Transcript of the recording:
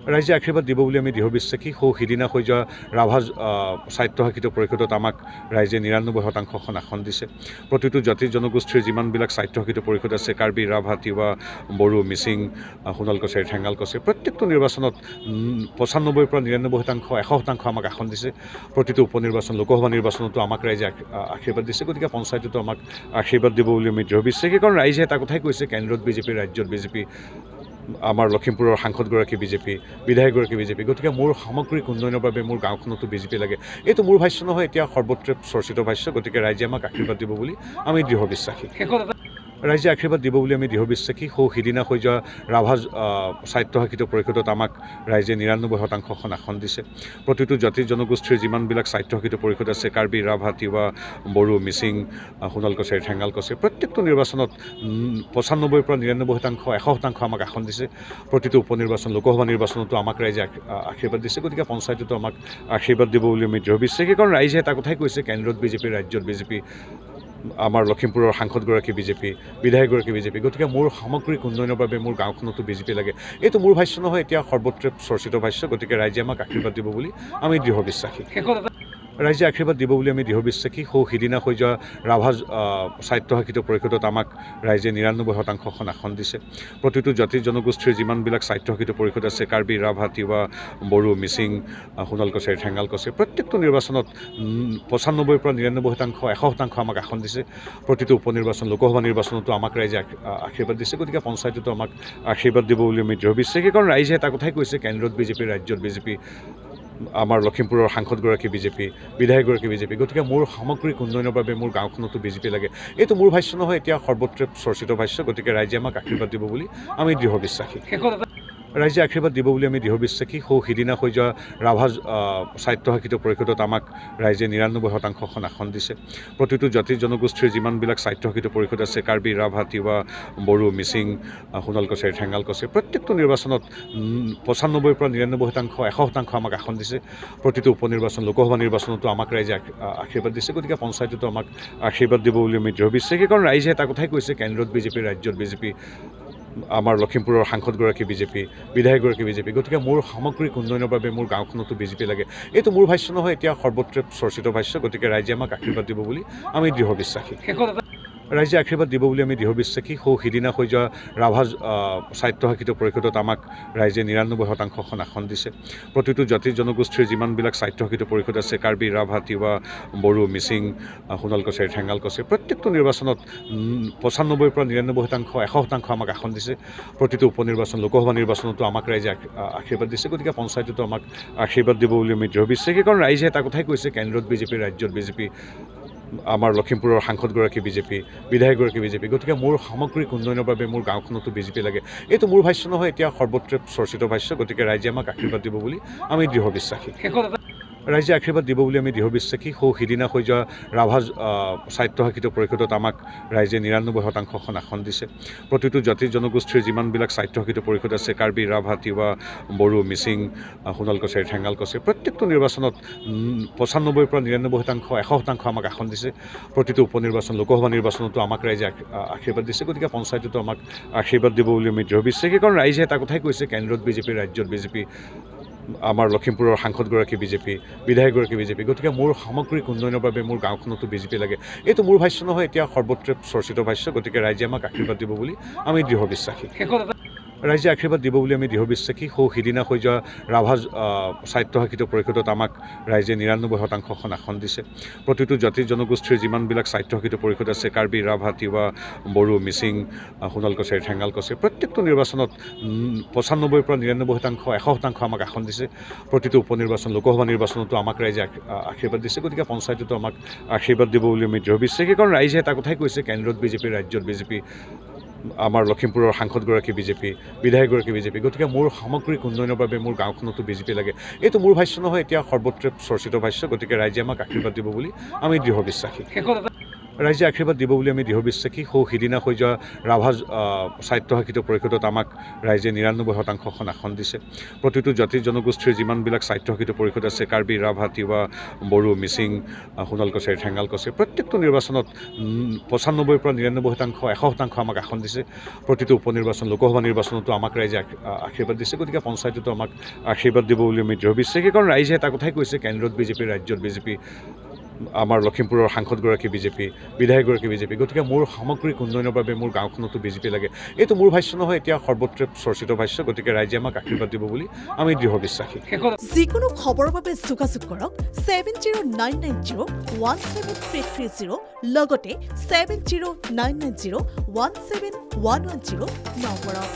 ৰাইজে আশীৰ্বাদ দিব বুলি আমি দৃঢ় বিশ্বাসী। সিদিনা হৈ যোৱা ৰাভা স্বায়ত্তশাসিত পৰিষদত আমাক ৰাইজে ৯৯% আসন দিছে। প্ৰতিটো জাতি জনগোষ্ঠীৰ যিমানবিলাক স্বায়ত্তশাসিত পৰিষদ আছে, কাৰ্বি, ৰাভা, তিৱা, বড়ো, মিচিং, সোণাল কছাৰী, ঠেঙাল কছাৰী, প্ৰত্যেকটো নিৰ্বাচনত ৯৫% পৰা ৯৯%, ১০০% আমাক আসন দিছে। প্ৰতিটো উপনিৰ্বাচন, লোকসভা নিৰ্বাচনতো আমাক ৰাইজে আশীৰ্বাদ দিছে। গতিকে পঞ্চায়ততো আমাক আশীৰ্বাদ দিব বুলি আমি দৃঢ় বিশ্বাসী। কাৰণ ৰাইজে এটা কথাই কৈছে, কেন্দ্ৰত বিজেপি, ৰাজ্যত বিজেপি, আমাৰ লখিমপুৰৰ সাংসদগৰাকী বিজেপি, বিধায়কগৰাকী বিজেপি। গতিকে মোৰ সামগ্ৰিক উন্নয়নৰ বাবে মোৰ গাঁওখনতো বিজেপি লাগে। এইটো মোৰ ভাষ্য নহয়, এতিয়া সৰ্বত্ৰ চৰ্চিত ভাষ্য। গতিকে ৰাইজে আমাক আশীৰ্বাদ দিব বুলি আমি দৃঢ় বিশ্বাসী। ৰাইজে আশীৰ্বাদ দিব বুলি আমি দৃঢ় বিশ্বাসী। সিদিনা হৈ যোৱা ৰাভা স্বায়ত্তশাসিত পৰিষদত আমাক ৰাইজে ৯৯% আসন দিছে। প্ৰতিটো জাতি জনগোষ্ঠীৰ যিমানবিলাক স্বায়ত্তশাসিত পৰিষদ আছে, কাৰ্বি, ৰাভা, তিৱা, বড়ো, মিচিং, সোণাল কছাৰী, ঠেঙাল কছাৰী, প্ৰত্যেকটো নিৰ্বাচনত ৯৫% পৰা ৯৯%, ১০০% আমাক আসন দিছে। প্ৰতিটো উপনিৰ্বাচন, লোকসভা নিৰ্বাচনতো আমাক ৰাইজে আশীৰ্বাদ দিছে। গতিকে পঞ্চায়ততো আমাক আশীৰ্বাদ দিব বুলি আমি দৃঢ় বিশ্বাসী। কাৰণ ৰাইজে এটা কথাই কৈছে, কেন্দ্ৰত বিজেপি, ৰাজ্যত বিজেপি, আমাৰ লখিমপুৰৰ সাংসদগৰাকী বিজেপি, বিধায়কগৰাকী বিজেপি। গতিকে মোৰ সামগ্ৰিক উন্নয়নৰ বাবে মোৰ গাঁওখনতো বিজেপি লাগে। এইটো মোৰ ভাষ্য নহয়, এতিয়া সৰ্বত্ৰ চৰ্চিত ভাষ্য। গতিকে ৰাইজে আমাক আশীৰ্বাদ দিব বুলি আমি দৃঢ় বিশ্বাসী। ৰাইজে আশীৰ্বাদ দিব বুলি আমি দৃঢ় বিশ্বাসী। সিদিনা হৈ যোৱা ৰাভা স্বায়ত্তশাসিত পৰিষদত আমাক ৰাইজে ৯৯% আসন দিছে। প্ৰতিটো জাতি জনগোষ্ঠীৰ যিমানবিলাক স্বায়ত্তশাসিত পৰিষদ আছে, কাৰ্বি, ৰাভা, তিৱা, বড়ো, মিচিং, সোণাল কছাৰী, ঠেঙাল কছাৰী, প্ৰত্যেকটো নিৰ্বাচনত ৯৫% পৰা ৯৯%, ১০০% আমাক আসন দিছে। প্ৰতিটো উপনিৰ্বাচন, লোকসভা নিৰ্বাচনতো আমাক ৰাইজে আশীৰ্বাদ দিছে। গতিকে পঞ্চায়ততো আমাক আশীৰ্বাদ দিব বুলি আমি দৃঢ় বিশ্বাসী। কাৰণ ৰাইজে এটা কথাই কৈছে, কেন্দ্ৰত বিজেপি, ৰাজ্যত বিজেপি, আমাৰ লখিমপুৰৰ সাংসদগৰাকী বিজেপি, বিধায়কগৰাকী বিজেপি। গতিকে মোৰ সামগ্ৰিক উন্নয়নৰ বাবে মোৰ গাঁওখনতো বিজেপি লাগে। এইটো মোৰ ভাষ্য নহয়, এতিয়া সৰ্বত্ৰ চৰ্চিত ভাষ্য। গতিকে ৰাইজে আমাক আশীৰ্বাদ দিব বুলি আমি দৃঢ় বিশ্বাসী। ৰাইজে আশীৰ্বাদ দিব বুলি আমি দৃঢ় বিশ্বাসী। সিদিনা হৈ যোৱা ৰাভা স্বায়ত্তশাসিত পৰিষদত আমাক ৰাইজে ৯৯% আসন দিছে। প্ৰতিটো জাতি জনগোষ্ঠীৰ যিমানবিলাক স্বায়ত্তশাসিত পৰিষদ আছে, কাৰ্বি, ৰাভা, তিৱা, বড়ো, মিচিং, সোণাল কছাৰী, ঠেঙাল কছাৰী, প্ৰত্যেকটো নিৰ্বাচনত ৯৫% পৰা ৯৯%, ১০০% আমাক আসন দিছে। প্ৰতিটো উপনিৰ্বাচন, লোকসভা নিৰ্বাচনতো আমাক ৰাইজে আশীৰ্বাদ দিছে। গতিকে পঞ্চায়ততো আমাক আশীৰ্বাদ দিব বুলি আমি দৃঢ় বিশ্বাসী। কাৰণ ৰাইজে এটা কথাই কৈছে, কেন্দ্ৰত বিজেপি, ৰাজ্যত বিজেপি, আমাৰ লখিমপুৰৰ সাংসদগৰাকী বিজেপি, বিধায়কগৰাকী বিজেপি। গতিকে মোৰ সামগ্ৰিক উন্নয়নৰ বাবে মোৰ গাঁওখনতো বিজেপি লাগে। এইটো মোৰ ভাষ্য নহয়, এতিয়া সৰ্বত্ৰ চৰ্চিত ভাষ্য। গতিকে ৰাইজে আমাক আশীৰ্বাদ দিব বুলি আমি দৃঢ় বিশ্বাসী। ৰাইজে আশীৰ্বাদ দিব বুলি আমি দৃঢ় বিশ্বাসী। সিদিনা হৈ যোৱা ৰাভা স্বায়ত্তশাসিত পৰিষদত আমাক ৰাইজে ৯৯% আসন দিছে। প্ৰতিটো জাতি জনগোষ্ঠীৰ যিমানবিলাক স্বায়ত্তশাসিত পৰিষদ আছে, কাৰ্বি, ৰাভা, তিৱা, বড়ো, মিচিং, সোণাল কছাৰী, ঠেঙাল কছাৰী, প্ৰত্যেকটো নিৰ্বাচনত ৯৫% পৰা ৯৯%, ১০০% আমাক আসন দিছে। প্ৰতিটো উপনিৰ্বাচন, লোকসভা নিৰ্বাচনতো আমাক ৰাইজে আশীৰ্বাদ দিছে। গতিকে পঞ্চায়ততো আমাক আশীৰ্বাদ দিব বুলি আমি দৃঢ় বিশ্বাসী। কাৰণ ৰাইজে এটা কথাই কৈছে, কেন্দ্ৰত বিজেপি, ৰাজ্যত বিজেপি, আমাৰ লখিমপুৰৰ সাংসদগৰাকী বিজেপি, বিধায়কগৰাকী বিজেপি। গতিকে মোৰ সামগ্ৰিক উন্নয়নৰ বাবে মোৰ গাঁওখনতো বিজেপি লাগে। এইটো মোৰ ভাষ্য নহয়, এতিয়া সৰ্বত্ৰ চৰ্চিত ভাষ্য। গতিকে ৰাইজে আমাক আশীৰ্বাদ দিব বুলি আমি দৃঢ় বিশ্বাসী। ৰাইজে আশীৰ্বাদ দিব বুলি আমি দৃঢ় বিশ্বাসী। সিদিনা হৈ যোৱা ৰাভা স্বায়ত্তশাসিত পৰিষদত আমাক ৰাইজে ৯৯% আসন দিছে। প্ৰতিটো জাতি জনগোষ্ঠীৰ যিমানবিলাক স্বায়ত্তশাসিত পৰিষদ আছে, কাৰ্বি, ৰাভা, তিৱা, বড়ো, মিচিং, সোণাল কছাৰী, ঠেঙাল কছাৰী, প্ৰত্যেকটো নিৰ্বাচনত ৯৫% পৰা ৯৯%, ১০০% আমাক আসন দিছে। প্ৰতিটো উপনিৰ্বাচন, লোকসভা নিৰ্বাচনতো আমাক ৰাইজে আশীৰ্বাদ দিছে। গতিকে পঞ্চায়ততো আমাক আশীৰ্বাদ দিব বুলি আমি দৃঢ় বিশ্বাসী। কাৰণ ৰাইজে এটা কথাই কৈছে, কেন্দ্ৰত বিজেপি, ৰাজ্যত বিজেপি, আমাৰ লখিমপুৰৰ সাংসদগৰাকী বিজেপি, বিধায়কগৰাকী বিজেপি। গতিকে মোৰ সামগ্ৰিক উন্নয়নৰ বাবে মোৰ গাঁওখনতো বিজেপি লাগে। এইটো মোৰ ভাষ্য নহয়, এতিয়া সৰ্বত্ৰ চৰ্চিত ভাষ্য। গতিকে ৰাইজে আমাক আশীৰ্বাদ দিব বুলি আমি দৃঢ় বিশ্বাসী। ৰাইজে আশীৰ্বাদ দিব বুলি আমি দৃঢ় বিশ্বাসী। সিদিনা হৈ যোৱা ৰাভা স্বায়ত্তশাসিত পৰিষদত আমাক ৰাইজে ৯৯% আসন দিছে। প্ৰতিটো জাতি জনগোষ্ঠীৰ যিমানবিলাক স্বায়ত্তশাসিত পৰিষদ আছে, কাৰ্বি, ৰাভা, তিৱা, বড়ো, মিচিং, সোণাল কছাৰী, ঠেঙাল কছাৰী, প্ৰত্যেকটো নিৰ্বাচনত ৯৫% পৰা ৯৯%, ১০০% আমাক আসন দিছে। প্ৰতিটো উপনিৰ্বাচন, লোকসভা নিৰ্বাচনতো আমাক ৰাইজে আশীৰ্বাদ দিছে। গতিকে পঞ্চায়ততো আমাক আশীৰ্বাদ দিব বুলি আমি দৃঢ় বিশ্বাসী। কাৰণ ৰাইজে এটা কথাই কৈছে, কেন্দ্ৰত বিজেপি, ৰাজ্যত বিজেপি, আমাৰ লখিমপুৰৰ সাংসদগৰাকী বিজেপি, বিধায়কগৰাকী বিজেপি। গতিকে মোৰ সামগ্ৰিক উন্নয়নৰ বাবে মোৰ গাঁওখনতো বিজেপি লাগে। এইটো মোৰ ভাষ্য নহয়, এতিয়া সৰ্বত্ৰ চৰ্চিত ভাষ্য। গতিকে ৰাইজে আমাক আশীৰ্বাদ দিব বুলি আমি দৃঢ় বিশ্বাসী। ৰাইজে আশীৰ্বাদ দিব বুলি আমি দৃঢ় বিশ্বাসী। সিদিনা হৈ যোৱা ৰাভা স্বায়ত্তশাসিত পৰিষদত আমাক ৰাইজে ৯৯% আসন দিছে। প্ৰতিটো জাতি জনগোষ্ঠীৰ যিমানবিলাক স্বায়ত্তশাসিত পৰিষদ আছে, কাৰ্বি, ৰাভা, তিৱা, বড়ো, মিচিং, সোণাল কছাৰী, ঠেঙাল কছাৰী, প্ৰত্যেকটো নিৰ্বাচনত ৯৫% পৰা ৯৯%, ১০০% আমাক আসন দিছে। প্ৰতিটো উপনিৰ্বাচন, লোকসভা নিৰ্বাচনতো আমাক ৰাইজে আশীৰ্বাদ দিছে। গতিকে পঞ্চায়ততো আমাক আশীৰ্বাদ দিব বুলি আমি দৃঢ় বিশ্বাসী। কাৰণ ৰাইজে এটা কথাই কৈছে, কেন্দ্ৰত বিজেপি, ৰাজ্যত বিজেপি, আমাৰ লখিমপুৰৰ সাংসদগৰাকী বিজেপি, বিধায়কগৰাকী বিজেপি। গতিকে মোৰ সামগ্ৰিক উন্নয়নৰ বাবে মোৰ গাঁওখনতো বিজেপি লাগে। এইটো মোৰ ভাষ্য নহয়, এতিয়া সৰ্বত্ৰে চৰ্চিত ভাষ্য। গতিকে ৰাইজে আমাক আশীৰ্বাদ দিব বুলি আমি দৃঢ় বিশ্বাসী। যিকোনো খবৰৰ বাবে যোগাযোগ কৰক 7099017330 লগতে 7099017110 নম্বৰত।